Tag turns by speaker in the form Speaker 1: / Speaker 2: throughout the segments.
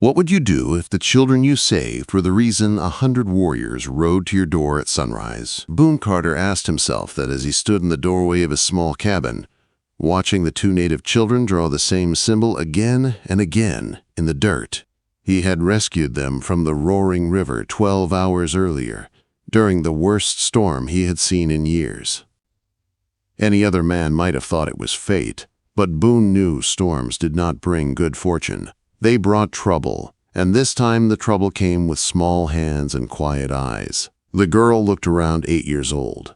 Speaker 1: What would you do if the children you saved were the reason 100 warriors rode to your door at sunrise? Boon Carter asked himself that as he stood in the doorway of his small cabin, watching the two native children draw the same symbol again and again in the dirt. He had rescued them from the roaring river 12 hours earlier, during the worst storm he had seen in years. Any other man might have thought it was fate, but Boon knew storms did not bring good fortune. They brought trouble, and this time the trouble came with small hands and quiet eyes. The girl looked around 8 years old.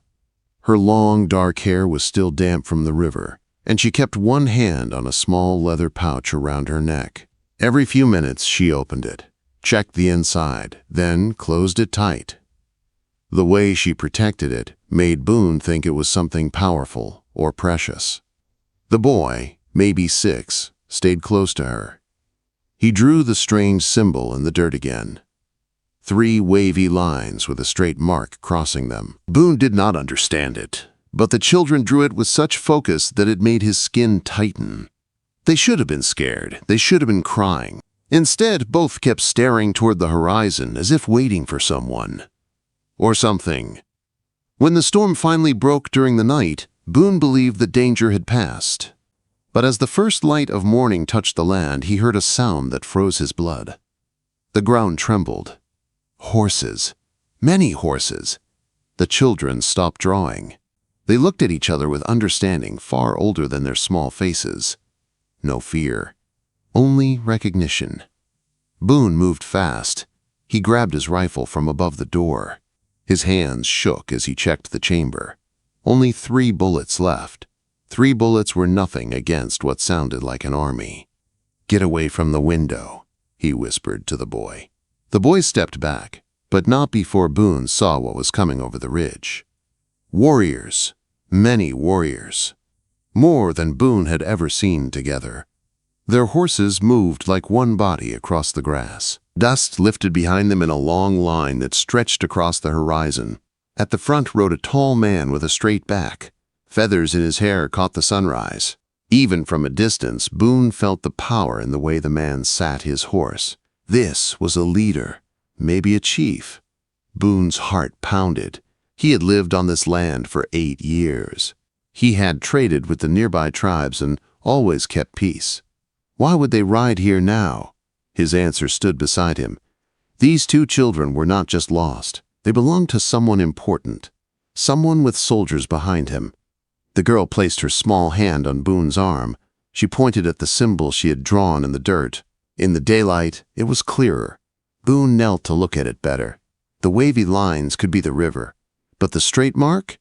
Speaker 1: Her long, dark hair was still damp from the river, and she kept one hand on a small leather pouch around her neck. Every few minutes she opened it, checked the inside, then closed it tight. The way she protected it made Boon think it was something powerful or precious. The boy, maybe 6, stayed close to her. He drew the strange symbol in the dirt again. 3 wavy lines with a straight mark crossing them. Boon did not understand it, but the children drew it with such focus that it made his skin tighten. They should have been scared. They should have been crying. Instead, both kept staring toward the horizon as if waiting for someone. Or something. When the storm finally broke during the night, Boon believed the danger had passed. But as the first light of morning touched the land, he heard a sound that froze his blood. The ground trembled. Horses. Many horses. The children stopped drawing. They looked at each other with understanding far older than their small faces. No fear. Only recognition. Boon moved fast. He grabbed his rifle from above the door. His hands shook as he checked the chamber. Only 3 bullets left. 3 bullets were nothing against what sounded like an army. "Get away from the window," he whispered to the boy. The boy stepped back, but not before Boon saw what was coming over the ridge. Warriors. Many warriors. More than Boon had ever seen together. Their horses moved like one body across the grass. Dust lifted behind them in a long line that stretched across the horizon. At the front rode a tall man with a straight back. Feathers in his hair caught the sunrise. Even from a distance, Boon felt the power in the way the man sat his horse. This was a leader, maybe a chief. Boon's heart pounded. He had lived on this land for 8 years. He had traded with the nearby tribes and always kept peace. Why would they ride here now? His answer stood beside him. These 2 children were not just lost. They belonged to someone important. Someone with soldiers behind him. The girl placed her small hand on Boon's arm. She pointed at the symbol she had drawn in the dirt. In the daylight, it was clearer. Boon knelt to look at it better. The wavy lines could be the river. But the straight mark?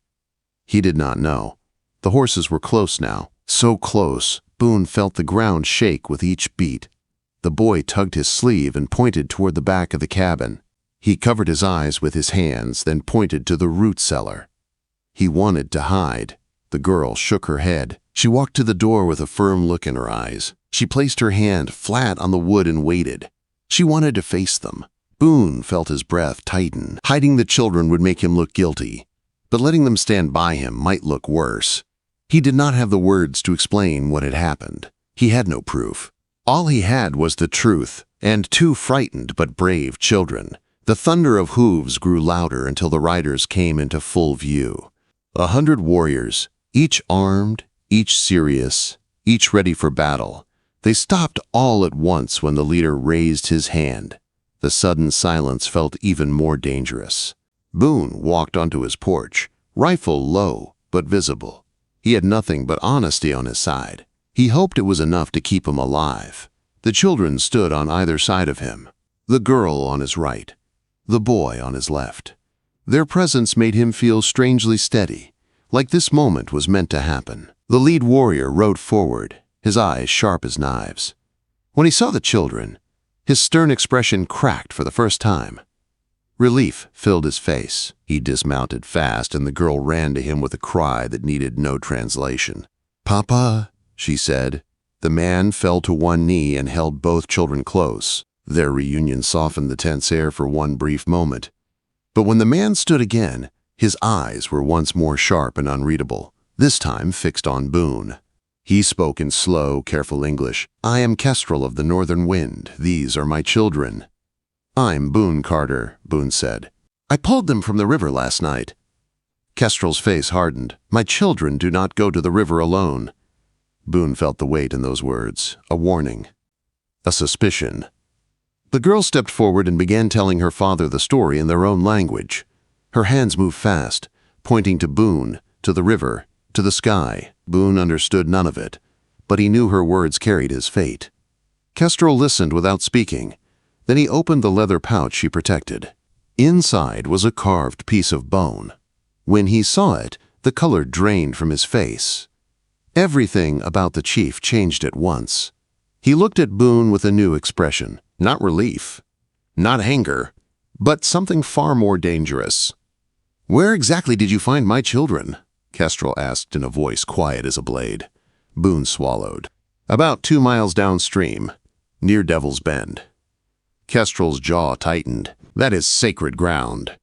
Speaker 1: He did not know. The horses were close now. So close, Boon felt the ground shake with each beat. The boy tugged his sleeve and pointed toward the back of the cabin. He covered his eyes with his hands, then pointed to the root cellar. He wanted to hide. The girl shook her head. She walked to the door with a firm look in her eyes. She placed her hand flat on the wood and waited. She wanted to face them. Boon felt his breath tighten. Hiding the children would make him look guilty, but letting them stand by him might look worse. He did not have the words to explain what had happened. He had no proof. All he had was the truth, and 2 frightened but brave children. The thunder of hooves grew louder until the riders came into full view. 100 warriors, each armed, each serious, each ready for battle. They stopped all at once when the leader raised his hand. The sudden silence felt even more dangerous. Boon walked onto his porch, rifle low but visible. He had nothing but honesty on his side. He hoped it was enough to keep him alive. The children stood on either side of him. The girl on his right, the boy on his left. Their presence made him feel strangely steady, like this moment was meant to happen. The lead warrior rode forward, his eyes sharp as knives. When he saw the children, his stern expression cracked for the first time. Relief filled his face. He dismounted fast, and the girl ran to him with a cry that needed no translation. "Papa," she said. The man fell to one knee and held both children close. Their reunion softened the tense air for one brief moment. But when the man stood again, his eyes were once more sharp and unreadable, this time fixed on Boon. He spoke in slow, careful English. "I am Kestrel of the Northern Wind. These are my children." "I'm Boon Carter," Boon said. "I pulled them from the river last night." Kestrel's face hardened. "My children do not go to the river alone." Boon felt the weight in those words, a warning, a suspicion. The girl stepped forward and began telling her father the story in their own language. Her hands moved fast, pointing to Boon, to the river, to the sky. Boon understood none of it, but he knew her words carried his fate. Kestrel listened without speaking. Then he opened the leather pouch she protected. Inside was a carved piece of bone. When he saw it, the color drained from his face. Everything about the chief changed at once. He looked at Boon with a new expression. Not relief, not anger, but something far more dangerous. "Where exactly did you find my children?" Kestrel asked in a voice quiet as a blade. Boon swallowed. "About 2 miles downstream, near Devil's Bend." Kestrel's jaw tightened. "That is sacred ground."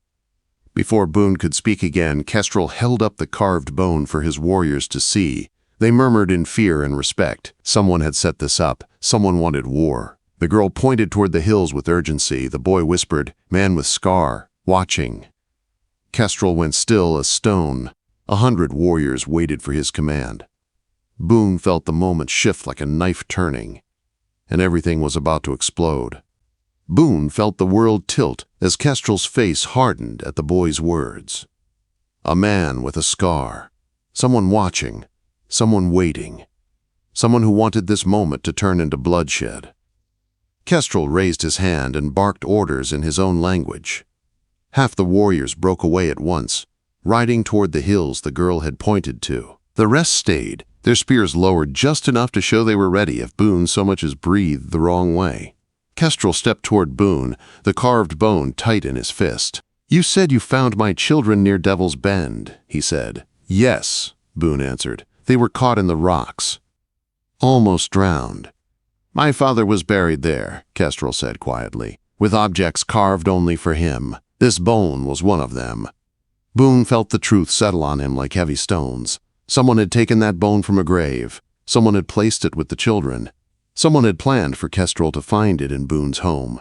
Speaker 1: Before Boon could speak again, Kestrel held up the carved bone for his warriors to see. They murmured in fear and respect. Someone had set this up. Someone wanted war. The girl pointed toward the hills with urgency. The boy whispered, "Man with scar, watching." Kestrel went still as stone. 100 warriors waited for his command. Boon felt the moment shift like a knife turning, and everything was about to explode. Boon felt the world tilt as Kestrel's face hardened at the boy's words. A man with a scar. Someone watching. Someone waiting. Someone who wanted this moment to turn into bloodshed. Kestrel raised his hand and barked orders in his own language. Half the warriors broke away at once, riding toward the hills the girl had pointed to. The rest stayed, their spears lowered just enough to show they were ready if Boon so much as breathed the wrong way. Kestrel stepped toward Boon, the carved bone tight in his fist. "You said you found my children near Devil's Bend," he said. "Yes," Boon answered. "They were caught in the rocks. Almost drowned." "My father was buried there," Kestrel said quietly, "with objects carved only for him. This bone was one of them." Boon felt the truth settle on him like heavy stones. Someone had taken that bone from a grave. Someone had placed it with the children. Someone had planned for Kestrel to find it in Boon's home.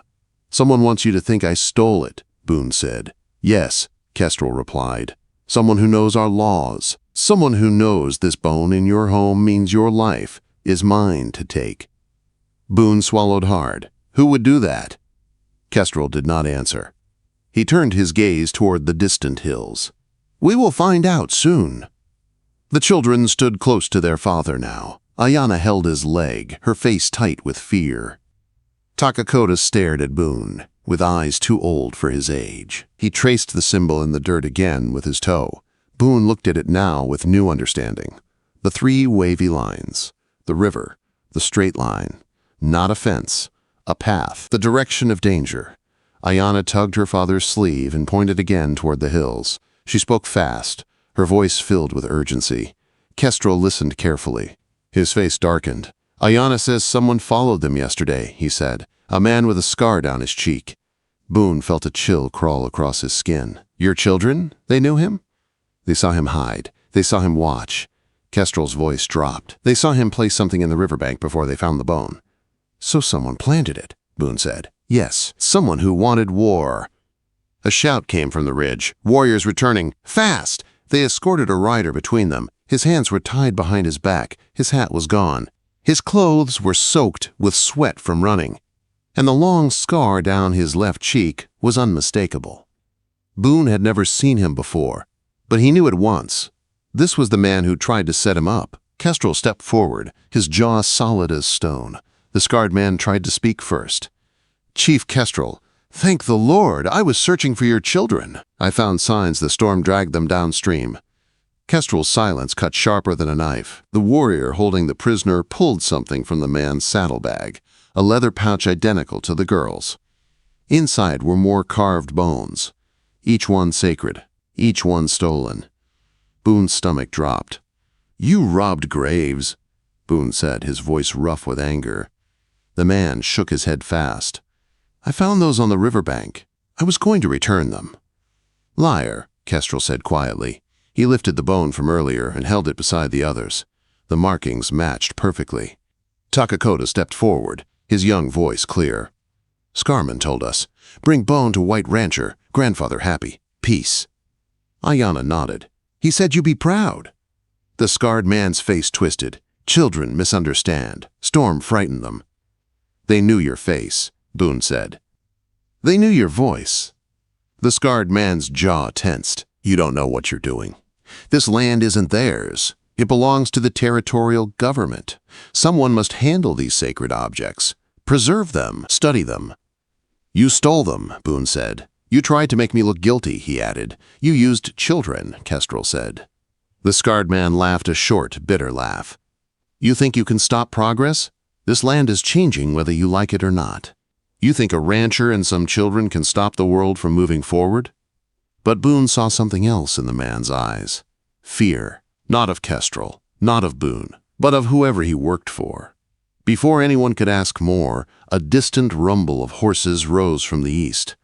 Speaker 1: "Someone wants you to think I stole it," Boon said. "Yes," Kestrel replied. "Someone who knows our laws. Someone who knows this bone in your home means your life is mine to take." Boon swallowed hard. "Who would do that?" Kestrel did not answer. He turned his gaze toward the distant hills. "We will find out soon." The children stood close to their father now. Ayana held his leg, her face tight with fear. Takakota stared at Boon, with eyes too old for his age. He traced the symbol in the dirt again with his toe. Boon looked at it now with new understanding. The 3 wavy lines. The river. The straight line. Not a fence. A path. The direction of danger. Ayana tugged her father's sleeve and pointed again toward the hills. She spoke fast, her voice filled with urgency. Kestrel listened carefully. His face darkened. "Ayana says someone followed them yesterday," he said. "A man with a scar down his cheek." Boon felt a chill crawl across his skin. "Your children? They knew him?" "They saw him hide. They saw him watch." Kestrel's voice dropped. "They saw him place something in the riverbank before they found the bone." "So someone planted it," Boon said. "Yes, someone who wanted war." A shout came from the ridge. Warriors returning. Fast! They escorted a rider between them. His hands were tied behind his back. His hat was gone. His clothes were soaked with sweat from running, and the long scar down his left cheek was unmistakable. Boon had never seen him before, but he knew at once. This was the man who tried to set him up. Kestrel stepped forward, his jaw solid as stone. The scarred man tried to speak first. "Chief Kestrel, thank the Lord, I was searching for your children. I found signs the storm dragged them downstream." Kestrel's silence cut sharper than a knife. The warrior holding the prisoner pulled something from the man's saddlebag, a leather pouch identical to the girl's. Inside were more carved bones, each one sacred, each one stolen. Boon's stomach dropped. "You robbed graves," Boon said, his voice rough with anger. The man shook his head fast. "I found those on the riverbank. I was going to return them." "Liar," Kestrel said quietly. He lifted the bone from earlier and held it beside the others. The markings matched perfectly. Takakota stepped forward, his young voice clear. "Scarman told us, bring bone to White Rancher, grandfather happy, peace." Ayana nodded. "He said you be proud." The scarred man's face twisted. "Children misunderstand. Storm frightened them." "They knew your face," Boon said. "They knew your voice." The scarred man's jaw tensed. "You don't know what you're doing. This land isn't theirs. It belongs to the territorial government. Someone must handle these sacred objects, preserve them, study them." "You stole them," Boon said. "You tried to make me look guilty," he added. "You used children," Kestrel said. The scarred man laughed a short, bitter laugh. "You think you can stop progress? This land is changing whether you like it or not. You think a rancher and some children can stop the world from moving forward?" But Boon saw something else in the man's eyes. Fear, not of Kestrel, not of Boon, but of whoever he worked for. Before anyone could ask more, a distant rumble of horses rose from the east.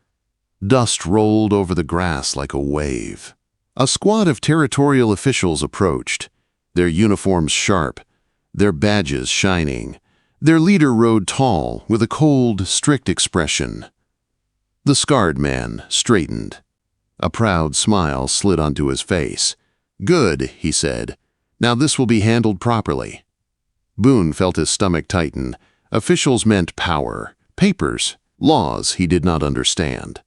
Speaker 1: Dust rolled over the grass like a wave. A squad of territorial officials approached, their uniforms sharp, their badges shining. Their leader rode tall, with a cold, strict expression. The scarred man straightened. A proud smile slid onto his face. "Good," he said. "Now this will be handled properly." Boon felt his stomach tighten. Officials meant power, papers, laws he did not understand.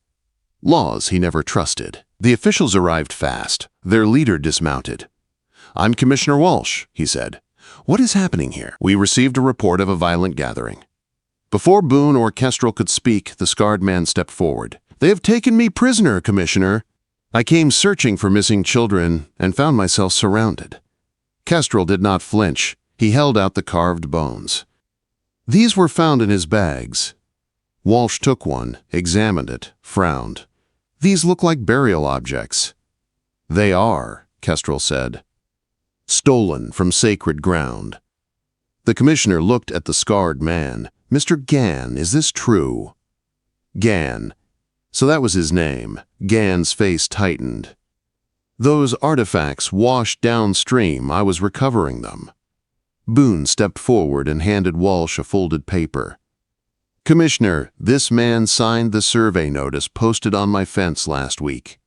Speaker 1: Laws he never trusted. The officials arrived fast. Their leader dismounted. "I'm Commissioner Walsh," he said. "What is happening here?" "We received a report of a violent gathering." Before Boon or Kestrel could speak, the scarred man stepped forward. "They have taken me prisoner, Commissioner. I came searching for missing children and found myself surrounded." Kestrel did not flinch. He held out the carved bones. "These were found in his bags." Walsh took one, examined it, frowned. "These look like burial objects." "They are," Kestrel said. "Stolen from sacred ground." The commissioner looked at the scarred man. "Mr. Gann, is this true?" Gann. So that was his name. Gann's face tightened. "Those artifacts washed downstream. I was recovering them." Boon stepped forward and handed Walsh a folded paper. "Commissioner, this man signed the survey notice posted on my fence last week."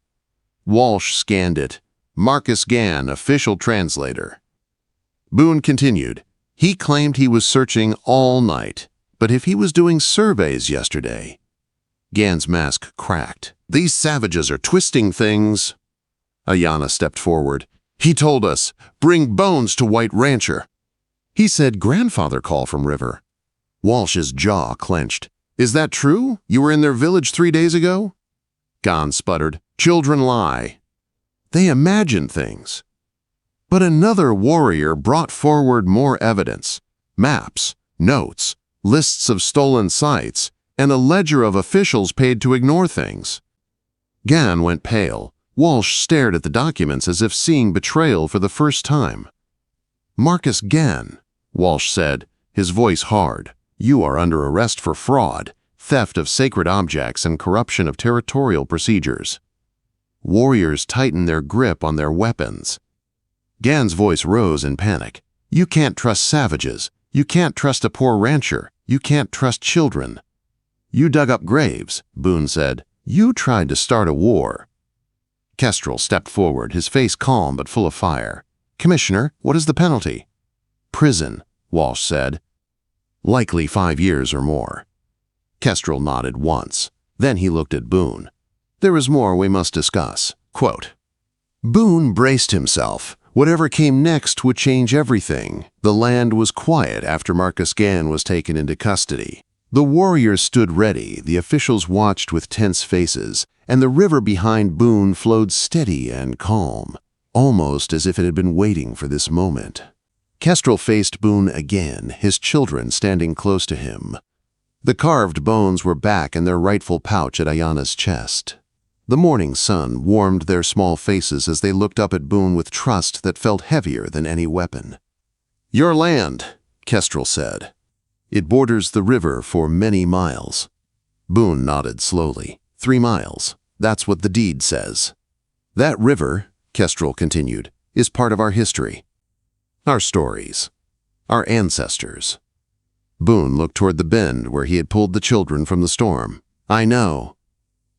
Speaker 1: Walsh scanned it. "Marcus Gann, official translator." Boon continued. "He claimed he was searching all night, but if he was doing surveys yesterday..." Gann's mask cracked. "These savages are twisting things." Ayana stepped forward. "He told us, bring bones to White Rancher." "He said grandfather call from river." Walsh's jaw clenched. "Is that true? You were in their village 3 days ago?" Gann sputtered. "Children lie. They imagine things." But another warrior brought forward more evidence. Maps, notes, lists of stolen sites, and a ledger of officials paid to ignore things. Gann went pale. Walsh stared at the documents as if seeing betrayal for the first time. "Marcus Gann," Walsh said, his voice hard, "you are under arrest for fraud, theft of sacred objects, and corruption of territorial procedures." Warriors tightened their grip on their weapons. Gann's voice rose in panic. "You can't trust savages. You can't trust a poor rancher. You can't trust children." "You dug up graves," Boon said. "You tried to start a war." Kestrel stepped forward, his face calm but full of fire. "Commissioner, what is the penalty?" "Prison," Walsh said. "Likely 5 years or more." Kestrel nodded once. Then he looked at Boon. "There is more we must discuss." Quote. Boon braced himself. Whatever came next would change everything. The land was quiet after Marcus Gann was taken into custody. The warriors stood ready, the officials watched with tense faces, and the river behind Boon flowed steady and calm, almost as if it had been waiting for this moment. Kestrel faced Boon again, his children standing close to him. The carved bones were back in their rightful pouch at Ayana's chest. The morning sun warmed their small faces as they looked up at Boon with trust that felt heavier than any weapon. "Your land," Kestrel said. "It borders the river for many miles." Boon nodded slowly. 3 miles. That's what the deed says." "That river," Kestrel continued, "is part of our history." Our stories. Our ancestors. Boon looked toward the bend where he had pulled the children from the storm. I know.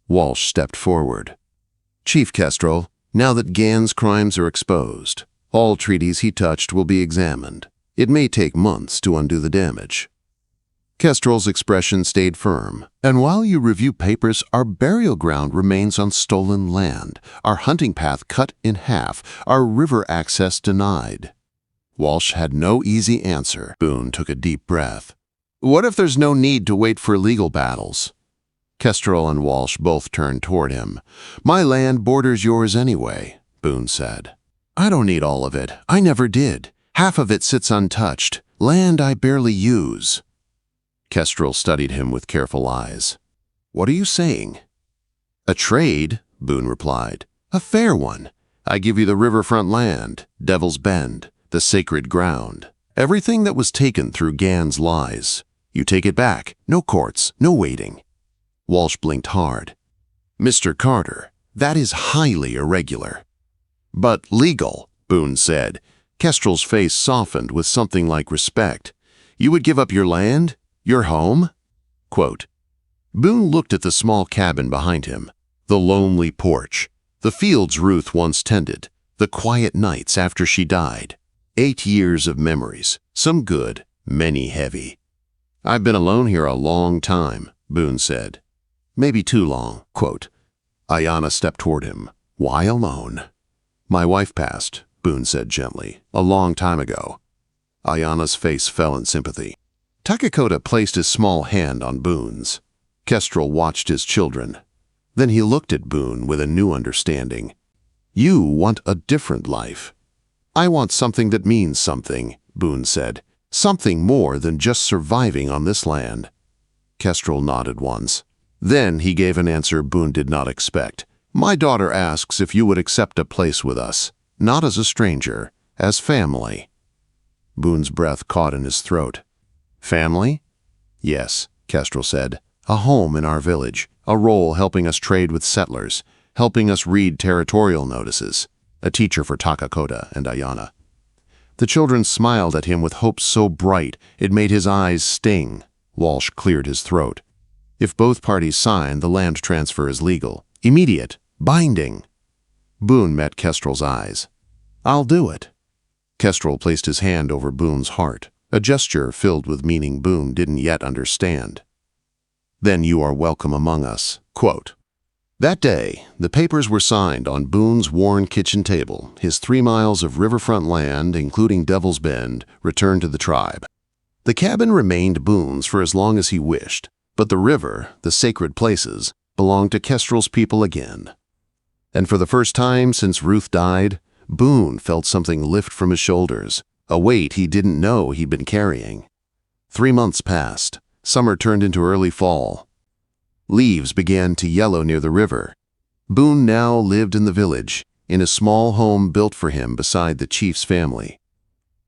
Speaker 1: Walsh stepped forward. Chief Kestrel, now that Gan's crimes are exposed, all treaties he touched will be examined. It may take months to undo the damage. Kestrel's expression stayed firm. And while you review papers, our burial ground remains on stolen land, our hunting path cut in half, our river access denied. Walsh had no easy answer. Boon took a deep breath. What if there's no need to wait for legal battles? Kestrel and Walsh both turned toward him. My land borders yours anyway, Boon said. I don't need all of it. I never did. Half of it sits untouched. Land I barely use. Kestrel studied him with careful eyes. What are you saying? A trade, Boon replied. A fair one. I give you the riverfront land, Devil's Bend, the sacred ground. Everything that was taken through Gan's lies. You take it back. No courts, no waiting. Walsh blinked hard. Mr. Carter, that is highly irregular. But legal, Boon said. Kestrel's face softened with something like respect. You would give up your land? Your home? Quote. Boon looked at the small cabin behind him, the lonely porch, the fields Ruth once tended, the quiet nights after she died. 8 years of memories, some good, many heavy. I've been alone here a long time, Boon said. Maybe too long. Quote. Ayanna stepped toward him. Why alone? My wife passed, Boon said gently, a long time ago. Ayanna's face fell in sympathy. Takakota placed his small hand on Boon's. Kestrel watched his children. Then he looked at Boon with a new understanding. You want a different life. I want something that means something, Boon said. Something more than just surviving on this land. Kestrel nodded once. Then he gave an answer Boon did not expect. My daughter asks if you would accept a place with us, not as a stranger, as family. Boon's breath caught in his throat. Family? Yes, Kestrel said. A home in our village, a role helping us trade with settlers, helping us read territorial notices, a teacher for Takakota and Ayanna. The children smiled at him with hope so bright it made his eyes sting. Walsh cleared his throat. If both parties sign, the land transfer is legal, immediate, binding. Boon met Kestrel's eyes. I'll do it. Kestrel placed his hand over Boon's heart, a gesture filled with meaning Boon didn't yet understand. Then you are welcome among us. Quote. That day, the papers were signed on Boon's worn kitchen table. His 3 miles of riverfront land, including Devil's Bend, returned to the tribe. The cabin remained Boone's for as long as he wished, but the river, the sacred places, belonged to Kestrel's people again. And for the first time since Ruth died, Boon felt something lift from his shoulders, a weight he didn't know he'd been carrying. 3 months passed. Summer turned into early fall. Leaves began to yellow near the river. Boon now lived in the village, in a small home built for him beside the chief's family.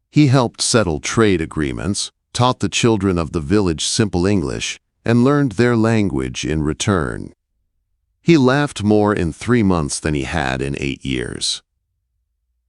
Speaker 1: He helped settle trade agreements, taught the children of the village simple English, and learned their language in return. He laughed more in 3 months than he had in 8 years.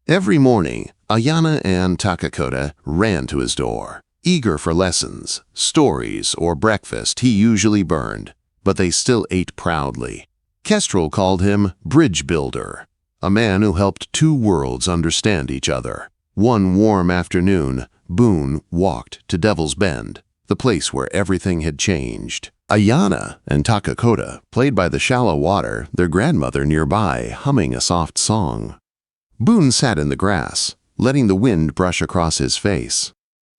Speaker 1: Every morning, Ayanna and Takakota ran to his door, eager for lessons, stories, or breakfast he usually burned, but they still ate proudly. Kestrel called him Bridge Builder, a man who helped 2 worlds understand each other. One warm afternoon, Boon walked to Devil's Bend, the place where everything had changed. Ayanna and Takakota played by the shallow water, their grandmother nearby humming a soft song. Boon sat in the grass, letting the wind brush across his face.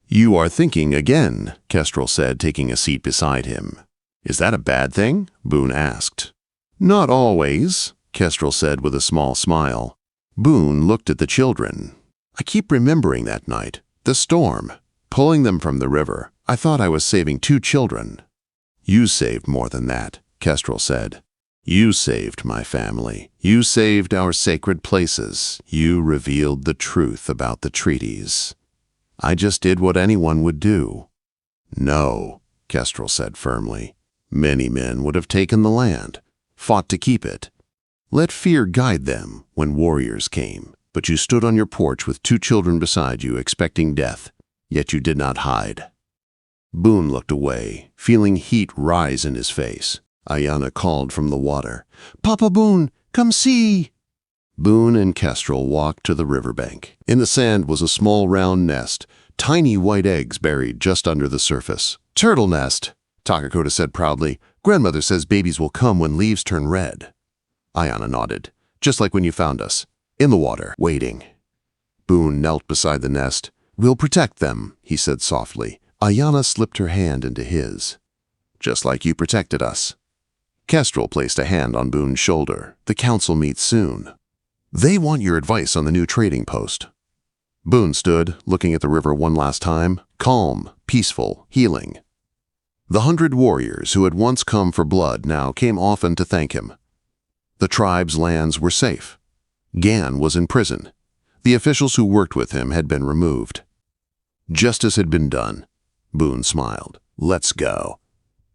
Speaker 1: You are thinking again, Kestrel said, taking a seat beside him. Is that a bad thing? Boon asked. Not always, Kestrel said with a small smile. Boon looked at the children. I keep remembering that night, the storm, pulling them from the river. I thought I was saving 2 children. You saved more than that, Kestrel said. You saved my family. You saved our sacred places. You revealed the truth about the treaties. I just did what anyone would do. No, Kestrel said firmly. Many men would have taken the land, fought to keep it. Let fear guide them when warriors came. but you stood on your porch with 2 children beside you, expecting death, yet you did not hide. Boon looked away, feeling heat rise in his face. Ayanna called from the water, "Papa Boon, come see!" Boon and Kestrel walked to the riverbank. In the sand was a small round nest, tiny white eggs buried just under the surface. "Turtle nest," Takakota said proudly. "Grandmother says babies will come when leaves turn red." Ayanna nodded. "Just like when you found us, in the water, waiting." Boon knelt beside the nest. "We'll protect them," he said softly. Ayanna slipped her hand into his. "Just like you protected us." Kestrel placed a hand on Boon's shoulder. "The council meets soon. They want your advice on the new trading post." Boon stood, looking at the river one last time, calm, peaceful, healing. The 100 warriors who had once come for blood now came often to thank him. The tribe's lands were safe. Gan was in prison. The officials who worked with him had been removed. Justice had been done. Boon smiled. "Let's go."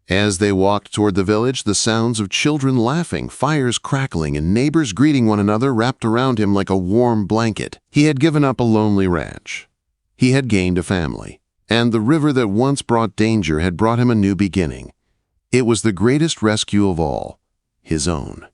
Speaker 1: As they walked toward the village, the sounds of children laughing, fires crackling, and neighbors greeting one another wrapped around him like a warm blanket. He had given up a lonely ranch. He had gained a family. And the river that once brought danger had brought him a new beginning. It was the greatest rescue of all, his own.